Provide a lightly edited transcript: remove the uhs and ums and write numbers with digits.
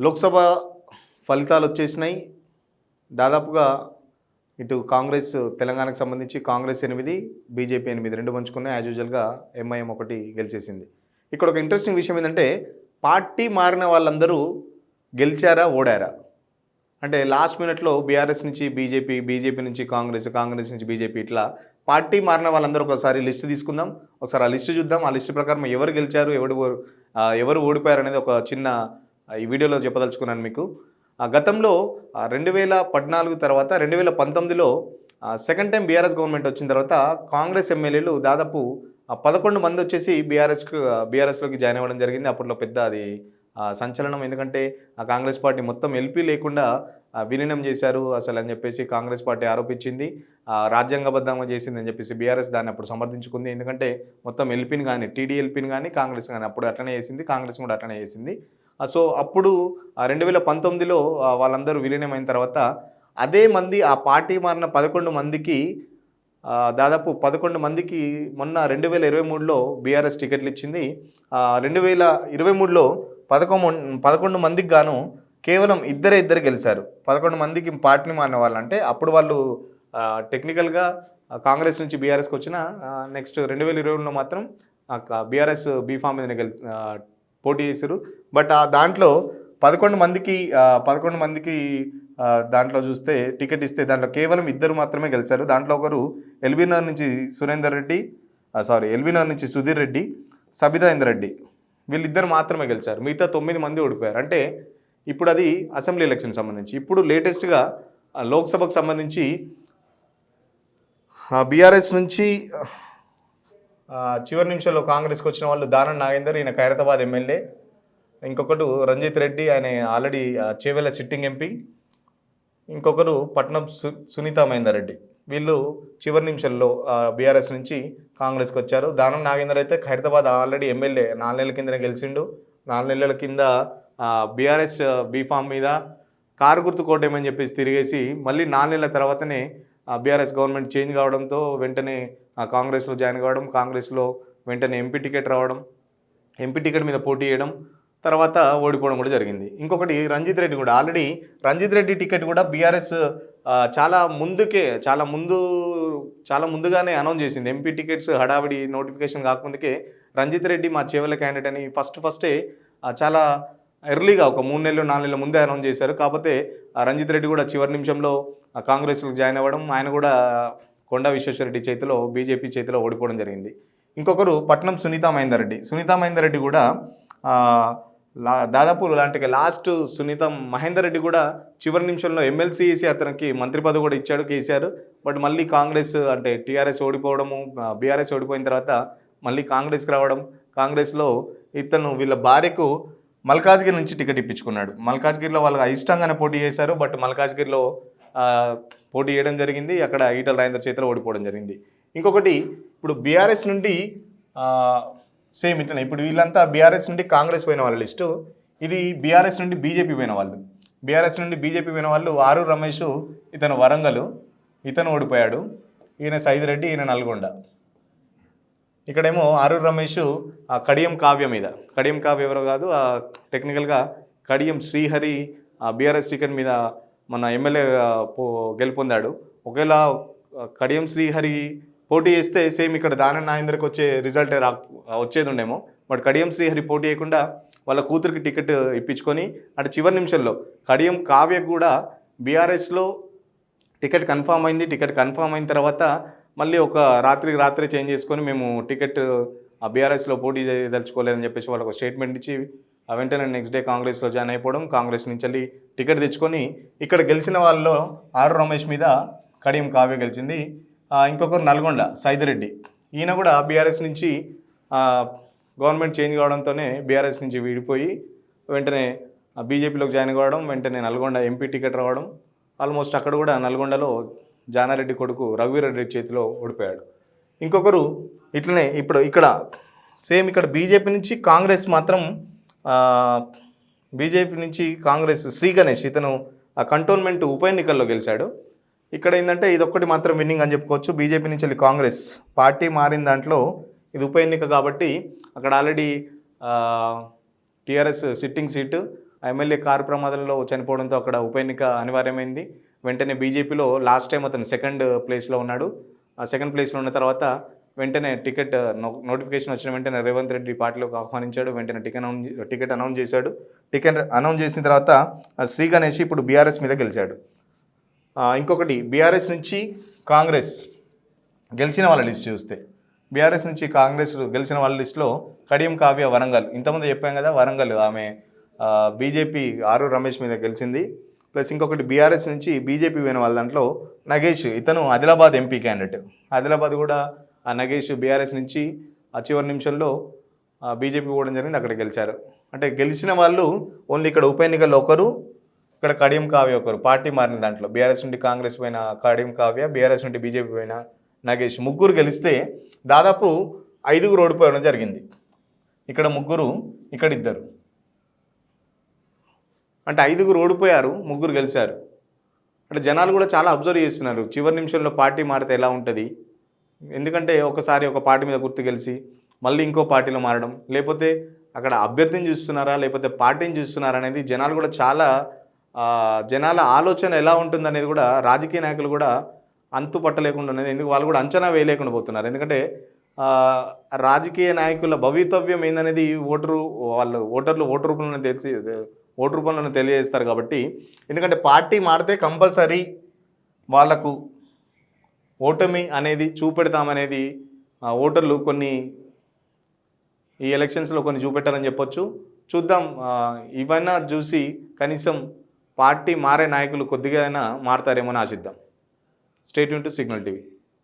లోక్సభ ఫలితాలు వచ్చేసినాయి. దాదాపుగా ఇటు కాంగ్రెస్ తెలంగాణకు సంబంధించి కాంగ్రెస్ 8, బీజేపీ 8 రెండు పంచుకున్నాయి. యాజ్ యూజువల్గా ఎంఐఎం 1 గెలిచేసింది. ఇక్కడ ఒక ఇంట్రెస్టింగ్ విషయం ఏంటంటే పార్టీ మారిన వాళ్ళందరూ గెలిచారా, ఓడారా? అంటే లాస్ట్ మినిట్లో బీఆర్ఎస్ నుంచి బీజేపీ, బీజేపీ నుంచి కాంగ్రెస్, కాంగ్రెస్ నుంచి బీజేపీ, ఇట్లా పార్టీ మారిన వాళ్ళందరూ ఒకసారి లిస్ట్ తీసుకుందాం. ఒకసారి ఆ లిస్ట్ చూద్దాం. ఆ లిస్ట్ ప్రకారం ఎవరు గెలిచారు, ఎవరు ఓడిపోయారు అనేది ఒక చిన్న ఈ వీడియోలో చెప్పదలుచుకున్నాను మీకు. గతంలో 2014 తర్వాత 2019లో సెకండ్ టైం బీఆర్ఎస్ గవర్నమెంట్ వచ్చిన తర్వాత కాంగ్రెస్ ఎమ్మెల్యేలు దాదాపు 11 మంది వచ్చేసి బీఆర్ఎస్లోకి జాయిన్ అవ్వడం జరిగింది. అప్పట్లో పెద్ద అది సంచలనం. ఎందుకంటే ఆ కాంగ్రెస్ పార్టీ మొత్తం ఎల్పీ లేకుండా విలీనం చేశారు అసలు అని చెప్పేసి కాంగ్రెస్ పార్టీ ఆరోపించింది. రాజ్యాంగబద్ధంగా చేసింది అని చెప్పేసి బీఆర్ఎస్ దాన్ని అప్పుడు సమర్థించుకుంది. ఎందుకంటే మొత్తం ఎల్పీని కానీ, టీడీఎల్పీని కానీ, కాంగ్రెస్ కానీ అప్పుడు అట్లనే చేసింది, కాంగ్రెస్ కూడా అట్లనే చేసింది. సో అప్పుడు 2019లో వాళ్ళందరూ విలీనమైన తర్వాత అదే మంది ఆ పార్టీ మారిన 11 మందికి దాదాపు 11 మందికి మొన్న 2023లో బీఆర్ఎస్ టికెట్లు ఇచ్చింది. 2023లో 11 మందికి గాను కేవలం ఇద్దరు గెలిచారు. 11 మందికి పార్టీని మారిన వాళ్ళు. అంటే అప్పుడు వాళ్ళు టెక్నికల్గా కాంగ్రెస్ నుంచి బీఆర్ఎస్కి వచ్చిన నెక్స్ట్ 2020లో మాత్రం బీఆర్ఎస్ బీఫామ్ మీద పోటీ చేశారు. బట్ దాంట్లో 11 మందికి దాంట్లో చూస్తే టికెట్ ఇస్తే దాంట్లో కేవలం 2 మాత్రమే గెలిచారు. దాంట్లో ఒకరు ఎల్బీనగర్ నుంచి సుధీర్ రెడ్డి, సబితా ఇంద్రెడ్డి, వీళ్ళిద్దరు మాత్రమే గెలిచారు. మిగతా 9 మంది ఓడిపోయారు. అంటే ఇప్పుడు అది అసెంబ్లీ ఎలక్షన్ సంబంధించి. ఇప్పుడు లేటెస్ట్గా లోక్సభకు సంబంధించి బీఆర్ఎస్ నుంచి చివరి నిమిషంలో కాంగ్రెస్కి వచ్చిన వాళ్ళు దానం నాగేందర్, ఈయన ఖైరతాబాద్ ఎమ్మెల్యే. ఇంకొకరు రంజిత్ రెడ్డి, ఆయన ఆల్రెడీ చేవెళ్ళ సిట్టింగ్ ఎంపీ. ఇంకొకరు పట్నం సునీత మహేందర్ రెడ్డి. వీళ్ళు చివరి నిమిషంలో బీఆర్ఎస్ నుంచి కాంగ్రెస్కి వచ్చారు. దానం నాగేందర్ అయితే ఖైరతాబాద్ ఆల్రెడీ ఎమ్మెల్యే 4 నెలల కిందనే గెలిచిండు. 4 నెలల కింద బీఆర్ఎస్ బీఫామ్ మీద కారు గుర్తు కోటేమని చెప్పేసి తిరిగేసి మళ్ళీ 4 నెలల తర్వాతనే బీఆర్ఎస్ గవర్నమెంట్ చేంజ్ కావడంతో వెంటనే కాంగ్రెస్లో జాయిన్ కావడం, కాంగ్రెస్లో వెంటనే ఎంపీ టికెట్ రావడం, ఎంపీ టికెట్ మీద పోటీ చేయడం, తర్వాత ఓడిపోవడం కూడా జరిగింది. ఇంకొకటి రంజిత్ రెడ్డి కూడా ఆల్రెడీ రంజిత్ రెడ్డి టికెట్ కూడా బీఆర్ఎస్ చాలా ముందుగానే అనౌన్స్ చేసింది. ఎంపీ టికెట్స్ హడావిడి నోటిఫికేషన్ కాకముందుకే రంజిత్ రెడ్డి మా చేవెళ్ళ క్యాండిడేట్ అని ఫస్టే చాలా ఎర్లీగా ఒక 3 నెలలు 4 నెలల ముందే అనౌన్స్ చేశారు. కాకపోతే రంజిత్ రెడ్డి కూడా చివరి నిమిషంలో కాంగ్రెస్లో జాయిన్ అవ్వడం, ఆయన కూడా కొండా విశ్వేశ్వరరెడ్డి చేతిలో, బీజేపీ చేతిలో ఓడిపోవడం జరిగింది. ఇంకొకరు పట్నం సునీత మహేందర్ రెడ్డి కూడా దాదాపు లాస్ట్ సునీత మహేందర్ రెడ్డి కూడా చివరి నిమిషంలో ఎమ్మెల్సీ వేసి అతనికి మంత్రి పదవి కూడా ఇచ్చాడు కేసీఆర్. బట్ మళ్ళీ కాంగ్రెస్ అంటే టీఆర్ఎస్ ఓడిపోవడము, బీఆర్ఎస్ ఓడిపోయిన తర్వాత మళ్ళీ కాంగ్రెస్కి రావడం, కాంగ్రెస్లో ఇతను వీళ్ళ భార్యకు మల్కాజ్గిరి నుంచి టికెట్ ఇప్పించుకున్నాడు. మల్కాజ్గిరిలో వాళ్ళు ఇష్టంగానే పోటీ చేశారు. బట్ మల్కాజ్గిరిలో పోటీ చేయడం జరిగింది. అక్కడ ఈటల రాజేందర్ చేతిలో ఓడిపోవడం జరిగింది. ఇంకొకటి ఇప్పుడు బీఆర్ఎస్ నుండి సేమ్ ఇట్లనే ఇప్పుడు వీళ్ళంతా బీఆర్ఎస్ నుండి కాంగ్రెస్ పోయిన వాళ్ళ లిస్టు. ఇది బీఆర్ఎస్ నుండి బీజేపీ పోయిన వాళ్ళు. ఆరూరు రమేష్, ఇతను వరంగల్, ఇతను ఓడిపోయాడు. ఈయన సైదిరెడ్డి, ఈయన నల్గొండ. ఇక్కడేమో ఆరూరు రమేష్ కడియం కావ్య మీద, కడియం కావ్య ఎవరో కాదు, టెక్నికల్గా కడియం శ్రీహరి బీఆర్ఎస్ టికెట్ మీద మన ఎమ్మెల్యే గెలుపొందాడు. ఒకవేళ కడియం శ్రీహరి పోటీ చేస్తే సేమ్ ఇక్కడ దానం నాగేందర్కి వచ్చే రిజల్టే వచ్చేది ఉండేమో. బట్ కడియం శ్రీహరి పోటీ చేయకుండా వాళ్ళ కూతురికి టికెట్ ఇప్పించుకొని అటు చివరి నిమిషంలో కడియం కావ్యకు కూడా బీఆర్ఎస్లో టికెట్ కన్ఫామ్ అయింది. టికెట్ కన్ఫామ్ అయిన తర్వాత మళ్ళీ ఒక రాత్రి చేంజ్ చేసుకొని మేము టికెట్ బీఆర్ఎస్లో పోటీ చేయదలుచుకోలేదని చెప్పేసి వాళ్ళకు స్టేట్మెంట్ ఇచ్చి వెంటనే నెక్స్ట్ డే కాంగ్రెస్లో జాయిన్ అయిపోవడం, కాంగ్రెస్ నుంచి వెళ్ళి టికెట్ తెచ్చుకొని ఇక్కడ గెలిచిన వాళ్ళలో ఆరూరు రమేష్ మీద కడియం కావ్య గెలిచింది. ఇంకొకరు నల్గొండ సైదిరెడ్డి, ఈయన కూడా బీఆర్ఎస్ నుంచి గవర్నమెంట్ చేంజ్ కావడంతోనే బీఆర్ఎస్ నుంచి విడిపోయి వెంటనే బీజేపీలోకి జాయిన్ కావడం, వెంటనే నల్గొండ ఎంపీ టికెట్ రావడం. ఆల్మోస్ట్ అక్కడ కూడా నల్గొండలో జానారెడ్డి కొడుకు రఘువీరెడ్డి చేతిలో ఓడిపోయాడు. ఇంకొకరు ఇట్లనే ఇప్పుడు ఇక్కడ సేమ్ ఇక్కడ బీజేపీ నుంచి కాంగ్రెస్ శ్రీ గణేష్, ఇతను కంటోన్మెంట్ ఉప ఎన్నికల్లో గెలిచాడు. ఇక్కడ ఏంటంటే ఇదొక్కటి మాత్రం విన్నింగ్ అని చెప్పుకోవచ్చు. బీజేపీ నుంచి వెళ్ళి కాంగ్రెస్ పార్టీ మారిన దాంట్లో ఇది ఉప ఎన్నిక కాబట్టి అక్కడ ఆల్రెడీ టీఆర్ఎస్ సిట్టింగ్ సీటు ఆ ఎమ్మెల్యే కారు ప్రమాదంలో చనిపోవడంతో అక్కడ ఉప ఎన్నిక అనివార్యమైంది. వెంటనే బీజేపీలో లాస్ట్ టైం అతను సెకండ్ ప్లేస్లో ఉన్నాడు. ఆ సెకండ్ ప్లేస్లో ఉన్న తర్వాత వెంటనే టికెట్ నోటిఫికేషన్ వచ్చిన వెంటనే రేవంత్ రెడ్డి పార్టీలోకి ఆహ్వానించాడు. వెంటనే టికెట్ అనౌన్స్ చేశాడు. టికెట్ అనౌన్స్ చేసిన తర్వాత శ్రీ గణేష్ ఇప్పుడు బీఆర్ఎస్ మీద గెలిచాడు. ఇంకొకటి బీఆర్ఎస్ నుంచి కాంగ్రెస్ గెలిచిన వాళ్ళ లిస్ట్ చూస్తే బీఆర్ఎస్ నుంచి కాంగ్రెస్ గెలిచిన వాళ్ళ లిస్టులో కడియం కావ్య వరంగల్, ఇంతకుముందు చెప్పాం కదా వరంగల్, ఆమె బీజేపీ ఆరు రమేష్ మీద గెలిచింది. ప్లస్ ఇంకొకటి బీఆర్ఎస్ నుంచి బీజేపీ పోయిన వాళ్ళ దాంట్లో నగేష్, ఇతను ఆదిలాబాద్ ఎంపీ క్యాండిడేట్. ఆదిలాబాద్ కూడా ఆ నగేష్ బీఆర్ఎస్ నుంచి ఆ చివరి నిమిషంలో బీజేపీ పోవడం జరిగింది, అక్కడ గెలిచారు. అంటే గెలిచిన వాళ్ళు ఓన్లీ ఇక్కడ ఉప ఎన్నికల్లో ఒకరు, ఇక్కడ కడియం కావ్య ఒకరు, పార్టీ మారిన దాంట్లో బీఆర్ఎస్ నుండి కాంగ్రెస్ పోయిన కడియం కావ్య, బీఆర్ఎస్ నుండి బీజేపీ పోయిన నగేష్, ముగ్గురు గెలిస్తే దాదాపు 5 ఓడిపోవడం జరిగింది. ఇక్కడ 3, ఇక్కడ 2, అంటే 5 ఓడిపోయారు, 3 గెలిచారు. అంటే జనాలు కూడా చాలా అబ్జర్వ్ చేస్తున్నారు చివరి నిమిషంలో పార్టీ మారితే ఎలా ఉంటుంది. ఎందుకంటే ఒకసారి ఒక పార్టీ మీద గుర్తు గెలిచి మళ్ళీ ఇంకో పార్టీలో మారడం, లేకపోతే అక్కడ అభ్యర్థిని చూస్తున్నారా లేకపోతే పార్టీని చూస్తున్నారా అనేది జనాలు కూడా చాలా జనాల ఆలోచన ఎలా ఉంటుంది అనేది కూడా రాజకీయ నాయకులు కూడా అంతు పట్టలేకుండా ఉన్నది. ఎందుకు వాళ్ళు కూడా అంచనా వేయలేకుండా పోతున్నారు. ఎందుకంటే రాజకీయ నాయకుల భవితవ్యం ఏందనేది ఓటర్లు ఓటు రూపంలోనే తెలియజేస్తారు కాబట్టి. ఎందుకంటే పార్టీ మారితే కంపల్సరీ వాళ్లకు ఓటమి అనేది చూపెడతామనేది ఓటర్లు కొన్ని ఈ ఎలక్షన్స్లో కొన్ని చూపెట్టారని చెప్పొచ్చు. చూద్దాం, ఇవన్నీ చూసి కనీసం పార్టీ మారే నాయకులు కొద్దిగా అయినా మారతారేమో అని ఆశిద్దాం. Stay tune to signal TV.